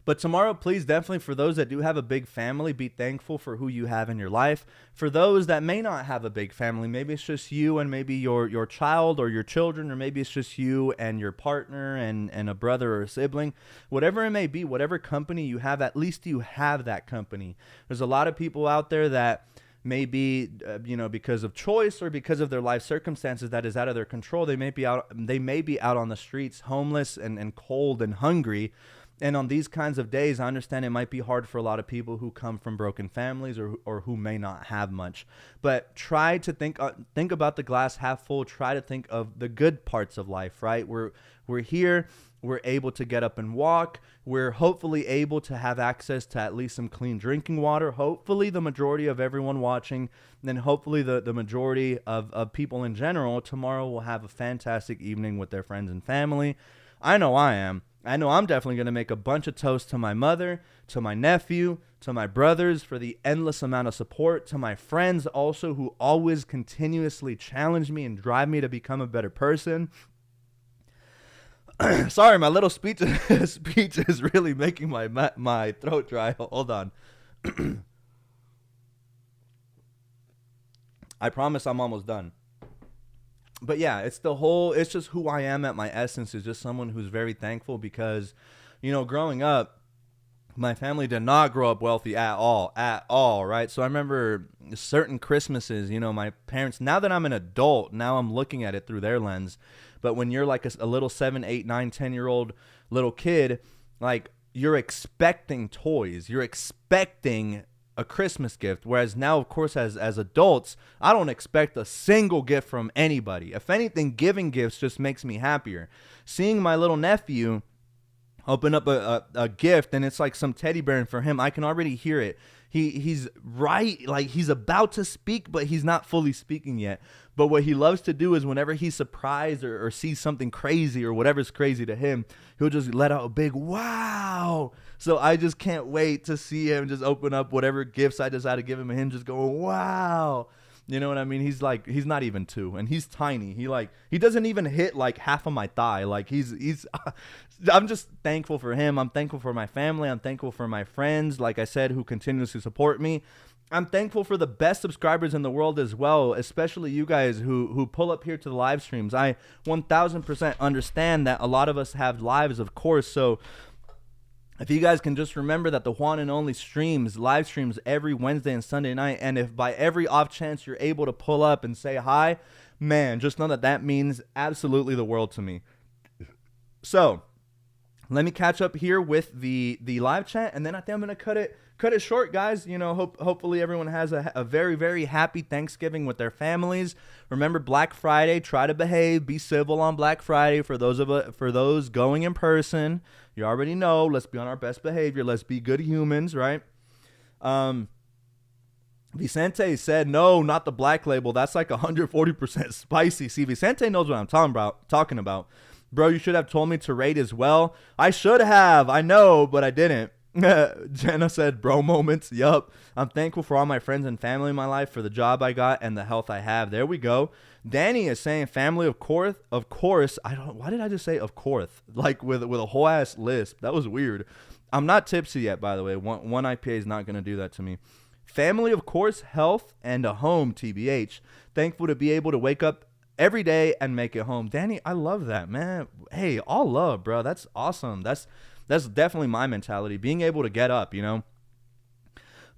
But tomorrow, please, definitely, for those that do have a big family, be thankful for who you have in your life. For those that may not have a big family, maybe it's just you and maybe your child or your children, or maybe it's just you and your partner and a brother or a sibling. Whatever it may be, whatever company you have, at least you have that company. There's a lot of people out there that maybe, because of choice or because of their life circumstances that is out of their control, they may be out on the streets, homeless and cold and hungry. And on these kinds of days, I understand it might be hard for a lot of people who come from broken families or who may not have much. But try to think about the glass half full. Try to think of the good parts of life, right? We're here. We're able to get up and walk. We're hopefully able to have access to at least some clean drinking water. Hopefully the majority of everyone watching, and then hopefully the majority of people in general tomorrow will have a fantastic evening with their friends and family. I know I am. I know I'm definitely going to make a bunch of toast to my mother, to my nephew, to my brothers for the endless amount of support, to my friends also who always continuously challenge me and drive me to become a better person. Sorry, my little speech is really making my throat dry. Hold on. I promise I'm almost done. But yeah, it's just who I am at my essence, is just someone who's very thankful because, growing up, my family did not grow up wealthy at all, right? So I remember certain Christmases, my parents, now that I'm an adult, now I'm looking at it through their lens. But when you're like a little 7, 8, 9, 10-year-old little kid, like you're expecting toys, you're expecting a Christmas gift. Whereas now, of course, as adults, I don't expect a single gift from anybody. If anything, giving gifts just makes me happier. Seeing my little nephew open up a gift and it's like some teddy bear, and for him, I can already hear it. He's right, like he's about to speak, but he's not fully speaking yet. But what he loves to do is whenever he's surprised or sees something crazy or whatever's crazy to him, he'll just let out a big wow. So I just can't wait to see him just open up whatever gifts I decide to give him, and him just going, wow. You know what I mean? He's not even 2, and he's tiny. He doesn't even hit like half of my thigh. Like he's I'm just thankful for him. I'm thankful for my family. I'm thankful for my friends, like I said, who continuously support me. I'm thankful for the best subscribers in the world as well, especially you guys who pull up here to the live streams. I 1000% understand that a lot of us have lives, of course. So if you guys can just remember that the Juan and Only live streams every Wednesday and Sunday night, and if by every off chance you're able to pull up and say hi, man, just know that means absolutely the world to me. So let me catch up here with the live chat, and then I think I'm gonna cut it short, guys. Hopefully everyone has a very, very happy Thanksgiving with their families. Remember Black Friday, try to behave, be civil on Black Friday. For those going in person, you already know, let's be on our best behavior. Let's be good humans, right? Vicente said, no, not the Black Label. That's like 140% spicy. See, Vicente knows what I'm talking about. Bro, you should have told me to rate as well. I should have. I know, but I didn't. Jenna said, bro moments. Yup. I'm thankful for all my friends and family in my life, for the job I got and the health I have. There we go. Danny is saying family, of course. Why did I just say of course? Like with a whole ass lisp. That was weird. I'm not tipsy yet, by the way. One IPA is not going to do that to me. Family, of course, health, and a home, TBH. Thankful to be able to wake up every day and make it home. Danny, I love that, man. Hey, all love, bro. That's awesome. That's definitely my mentality, being able to get up,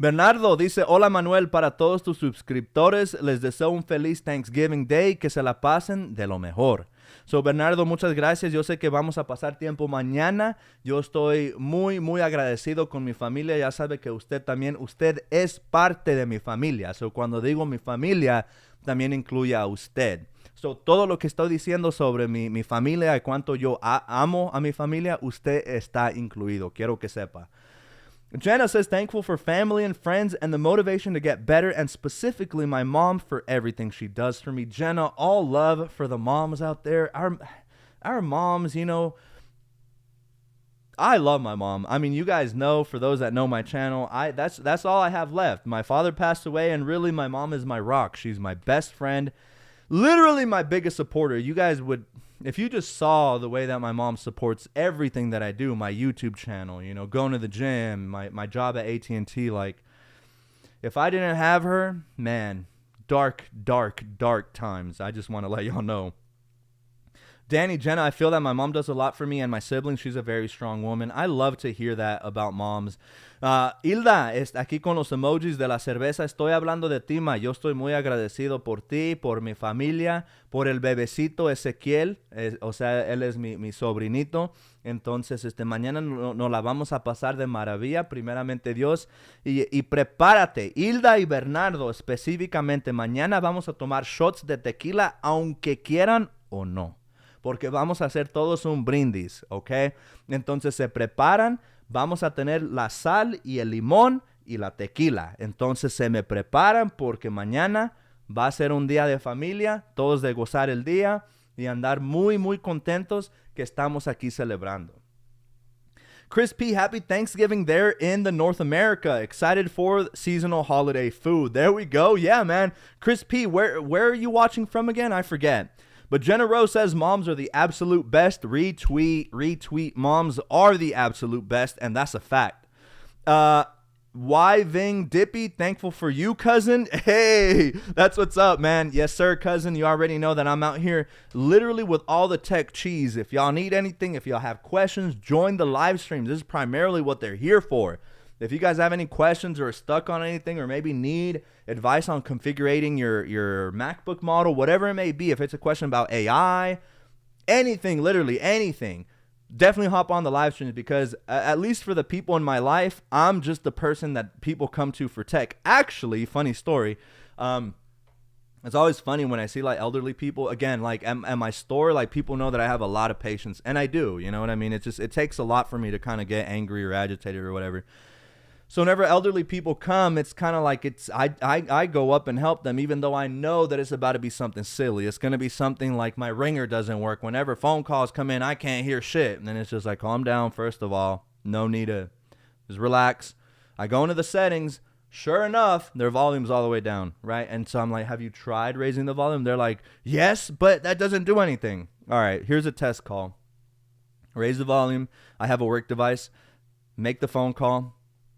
Bernardo dice, hola Manuel, para todos tus suscriptores, les deseo un feliz Thanksgiving Day, que se la pasen de lo mejor. So, Bernardo, muchas gracias. Yo sé que vamos a pasar tiempo mañana. Yo estoy muy, muy agradecido con mi familia. Ya sabe que usted es parte de mi familia. So, cuando digo mi familia, también incluye a usted. So, todo lo que estoy diciendo sobre mi familia y cuánto yo amo a mi familia, usted está incluido. Quiero que sepa. Jenna says, thankful for family and friends and the motivation to get better, and specifically my mom for everything she does for me. Jenna, all love for the moms out there. Our moms, you know, I love my mom. I mean, you guys know, for those that know my channel, that's all I have left. My father passed away, and really my mom is my rock. She's my best friend, literally my biggest supporter. You guys would, if you just saw the way that my mom supports everything that I do, my YouTube channel, you know, going to the gym, my job at AT&T, like, if I didn't have her, man, dark times. I just want to let y'all know. Danny, Jenna, I feel that my mom does a lot for me and my siblings. She's a very strong woman. I love to hear that about moms. Hilda, está aquí con los emojis de la cerveza. Estoy hablando de ti, ma. Yo estoy muy agradecido por ti, por mi familia, por el bebecito Ezequiel. O sea, él es mi sobrinito. Entonces, mañana nos la vamos a pasar de maravilla, primeramente Dios. Y prepárate, Hilda y Bernardo, específicamente, mañana vamos a tomar shots de tequila, aunque quieran o no. Porque vamos a hacer todos un brindis, ¿ok? Entonces se preparan, vamos a tener la sal y el limón y la tequila. Entonces se me preparan porque mañana va a ser un día de familia, todos de gozar el día y andar muy contentos que estamos aquí celebrando. Chris P, happy Thanksgiving there in the North America. Excited for seasonal holiday food. There we go. Yeah, man. Chris P, where are you watching from again? I forget. But Jenna Rose says moms are the absolute best. Retweet. Moms are the absolute best, and that's a fact. Y Ving Dippy, thankful for you, cousin. Hey, that's what's up, man. Yes, sir, cousin. You already know that I'm out here literally with all the tech cheese. If y'all need anything, if y'all have questions, join the live stream. This is primarily what they're here for. If you guys have any questions or are stuck on anything, or maybe need advice on configuring your MacBook model, whatever it may be, if it's a question about AI, anything, literally anything, definitely hop on the live streams, because at least for the people in my life, I'm just the person that people come to for tech. Actually, funny story. It's always funny when I see like elderly people, again, like at my store, like people know that I have a lot of patience, and I do, you know what I mean? It takes a lot for me to kind of get angry or agitated or whatever. So whenever elderly people come, it's kind of like I go up and help them, even though I know that it's about to be something silly. It's going to be something like my ringer doesn't work. Whenever phone calls come in, I can't hear shit. And then it's just like, calm down, first of all. No need to just relax. I go into the settings. Sure enough, their volume's all the way down, right? And so I'm like, have you tried raising the volume? They're like, yes, but that doesn't do anything. All right, here's a test call. Raise the volume. I have a work device. Make the phone call.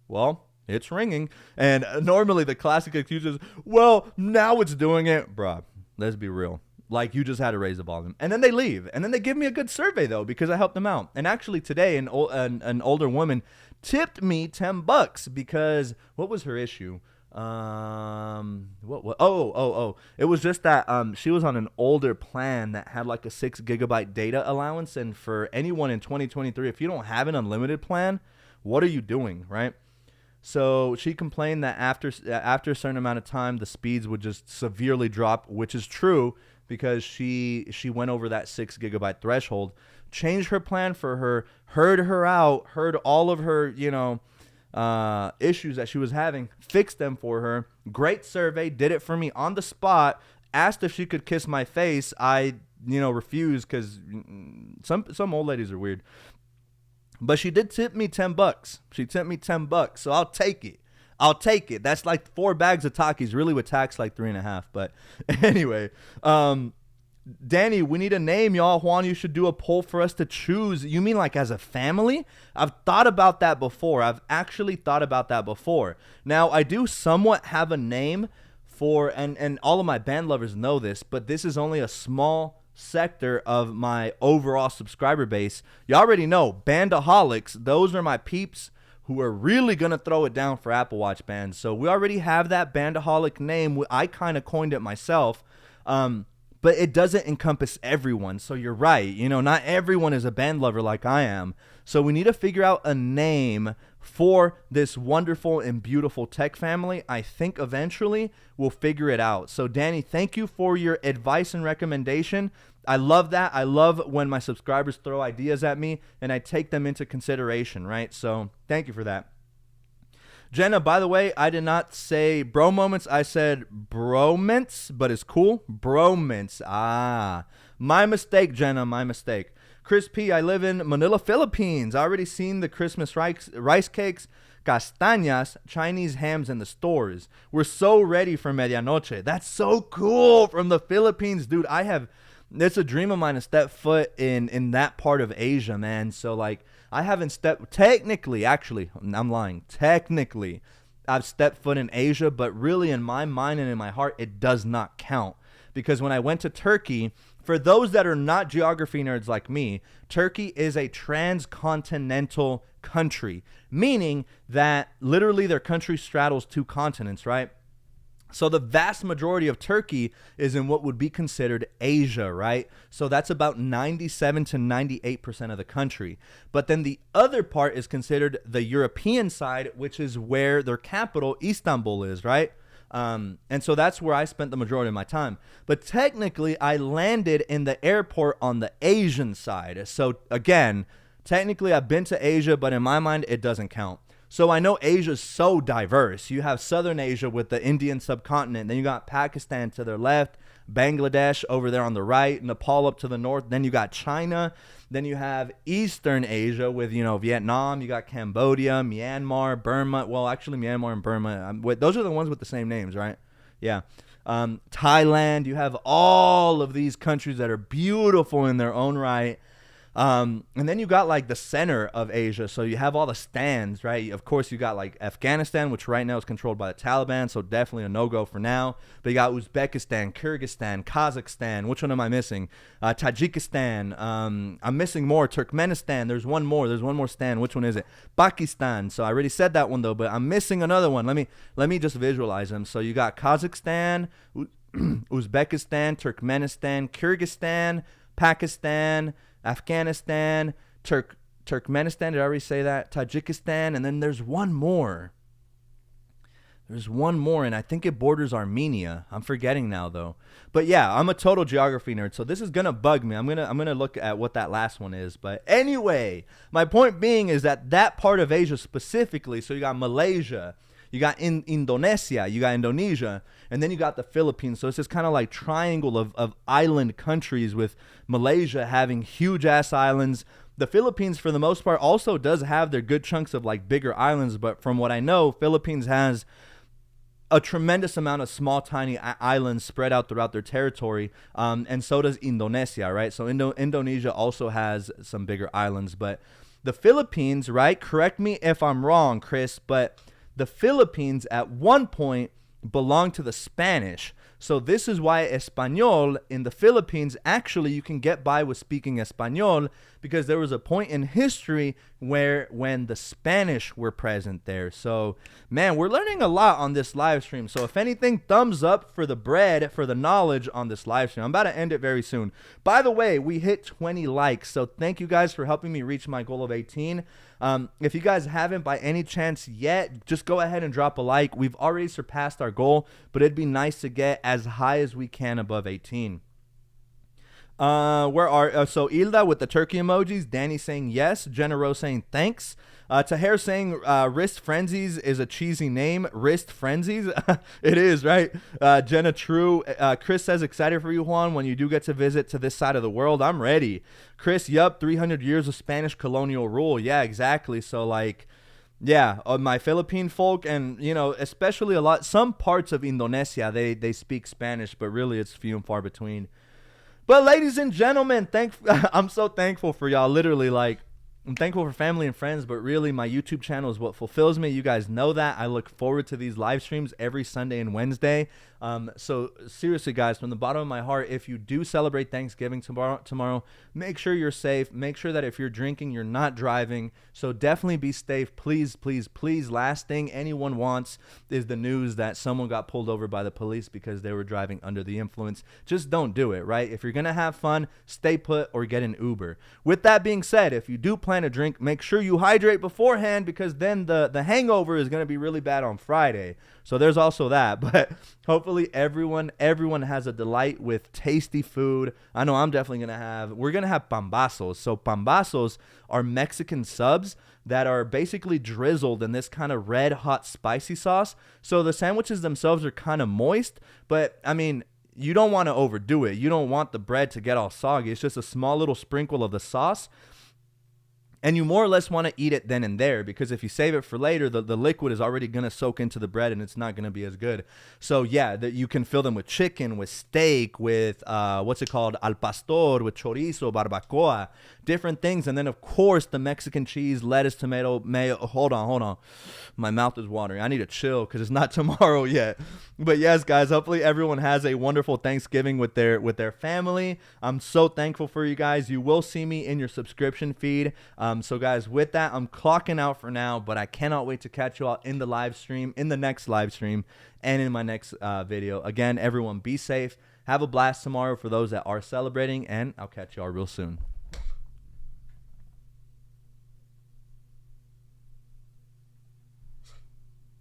Well, it's ringing. And normally the classic excuse is, well, now it's doing it. Bruh, let's be real. Like, you just had to raise the volume. And then they leave. And then they give me a good survey, though, because I helped them out. And actually today, an older woman tipped me $10 because, what was her issue? It was just that she was on an older plan that had like a 6 gigabyte data allowance. And for anyone in 2023, if you don't have an unlimited plan, what are you doing, right? So she complained that after a certain amount of time, the speeds would just severely drop, which is true because she went over that 6 gigabyte threshold. Changed her plan for her, heard her out, heard all of her, issues that she was having, fixed them for her. Great survey, did it for me on the spot. Asked if she could kiss my face. I, refused because some old ladies are weird. But she did tip me $10. She tipped me $10, so I'll take it. That's like 4 bags of Takis. Really, with tax, like 3.5. But anyway, Danny, we need a name, y'all. Juan, you should do a poll for us to choose. You mean like as a family? I've thought about that before. I've actually thought about that before. Now, I do somewhat have a name for, and all of my band lovers know this, but this is only a small sector of my overall subscriber base. You already know, Bandaholics, those are my peeps who are really gonna throw it down for Apple Watch bands. So we already have that Bandaholic name. I kind of coined it myself, but it doesn't encompass everyone. So you're right, not everyone is a band lover like I am. So we need to figure out a name for this wonderful and beautiful tech family. I think eventually we'll figure it out. So Danny, thank you for your advice and recommendation. I love that. I love when my subscribers throw ideas at me and I take them into consideration, right? So thank you for that. Jenna, by the way, I did not say bro moments. I said broments, but it's cool. Broments. Ah, my mistake, Jenna. My mistake. Chris P, I live in Manila, Philippines. I already seen the Christmas rice cakes, castañas, Chinese hams in the stores. We're so ready for medianoche. That's so cool from the Philippines, dude. It's a dream of mine to step foot in that part of Asia, man. So like I haven't stepped technically, actually, I'm lying. Technically, I've stepped foot in Asia, but really in my mind and in my heart, it does not count. Because when I went to Turkey, for those that are not geography nerds like me, Turkey is a transcontinental country, meaning that literally their country straddles 2 continents, right? So the vast majority of Turkey is in what would be considered Asia, right? So that's about 97 to 98% of the country. But then the other part is considered the European side, which is where their capital, Istanbul, is, right? And so that's where I spent the majority of my time. But technically, I landed in the airport on the Asian side. So again, technically, I've been to Asia, but in my mind, it doesn't count. So I know Asia's so diverse. You have Southern Asia with the Indian subcontinent. Then you got Pakistan to their left, Bangladesh over there on the right, Nepal up to the north. Then you got China. Then you have Eastern Asia with, Vietnam. You got Cambodia, Myanmar, Burma. Well, actually, Myanmar and Burma. Those are the ones with the same names, right? Yeah. Thailand. You have all of these countries that are beautiful in their own right. And then you got like the center of Asia. So you have all the stands, right? Of course, you got like Afghanistan, which right now is controlled by the Taliban. So definitely a no-go for now. But you got Uzbekistan, Kyrgyzstan, Kazakhstan. Which one am I missing? Tajikistan. I'm missing more. Turkmenistan. There's one more stand. Which one is it? Pakistan. So I already said that one though, but I'm missing another one. Let me just visualize them. So you got Kazakhstan, Uzbekistan, Turkmenistan, Kyrgyzstan, Pakistan, Afghanistan, Turkmenistan, did I already say that? Tajikistan, and then there's one more. And I think it borders Armenia. I'm forgetting now, though. But yeah, I'm a total geography nerd, so this is gonna bug me. I'm gonna look at what that last one is. But anyway, my point being is that part of Asia specifically, so you got Malaysia, you got Indonesia, you got Indonesia, and then you got the Philippines. So it's this kind of like triangle of island countries with Malaysia having huge-ass islands. The Philippines, for the most part, also does have their good chunks of like bigger islands. But from what I know, Philippines has a tremendous amount of small, tiny islands spread out throughout their territory. And so does Indonesia, right? So Indonesia also has some bigger islands. But the Philippines, right? Correct me if I'm wrong, Chris, but the Philippines at one point belonged to the Spanish. So this is why Espanol in the Philippines, actually you can get by with speaking Espanol, because there was a point in history when the Spanish were present there. So man, we're learning a lot on this live stream. So if anything, thumbs up for the bread, for the knowledge on this live stream. I'm about to end it very soon. By the way, we hit 20 likes. So thank you guys for helping me reach my goal of 18. If you guys haven't by any chance yet, just go ahead and drop a like. We've already surpassed our goal, but it'd be nice to get as high as we can above 18. So Ilda with the turkey emojis, Danny saying yes, Jenna Rose saying thanks, Tahir saying Wrist Frenzies is a cheesy name. Wrist Frenzies? It is, right? Jenna True. Chris says excited for you, Juan, when you do get to visit to this side of the world. I'm ready. Chris, yup, 300 years of Spanish colonial rule. Yeah, exactly. So like, yeah, my Philippine folk, and especially some parts of Indonesia, they speak Spanish, but really it's few and far between. But ladies and gentlemen, I'm so thankful for y'all. Literally, like, I'm thankful for family and friends, but really my YouTube channel is what fulfills me. You guys know that. I look forward to these live streams every Sunday and Wednesday. So seriously, guys, from the bottom of my heart, if you do celebrate Thanksgiving tomorrow, make sure you're safe. Make sure that if you're drinking, you're not driving. So definitely be safe. Please, please, please. Last thing anyone wants is the news that someone got pulled over by the police because they were driving under the influence. Just don't do it, right? If you're going to have fun, stay put or get an Uber. With that being said, if you do plan trying to drink, make sure you hydrate beforehand, because then the hangover is going to be really bad on Friday. So there's also that. But hopefully everyone has a delight with tasty food. I know I'm definitely we're going to have pambazos. So pambazos are Mexican subs that are basically drizzled in this kind of red hot spicy sauce. So the sandwiches themselves are kind of moist, but I mean, you don't want to overdo it. You don't want the bread to get all soggy. It's just a small little sprinkle of the sauce. And you more or less want to eat it then and there, because if you save it for later, the liquid is already going to soak into the bread and it's not going to be as good. So yeah, you can fill them with chicken, with steak, with what's it called, al pastor, with chorizo, barbacoa, different things. And then of course the Mexican cheese, lettuce, tomato, mayo. Hold on. My mouth is watering. I need to chill because it's not tomorrow yet. But yes, guys, hopefully everyone has a wonderful Thanksgiving with their family. I'm so thankful for you guys. You will see me in your subscription feed. So guys, with that, I'm clocking out for now, but I cannot wait to catch you all in the live stream, in the next live stream, and in my next video. Again, everyone be safe. Have a blast tomorrow for those that are celebrating, and I'll catch you all real soon.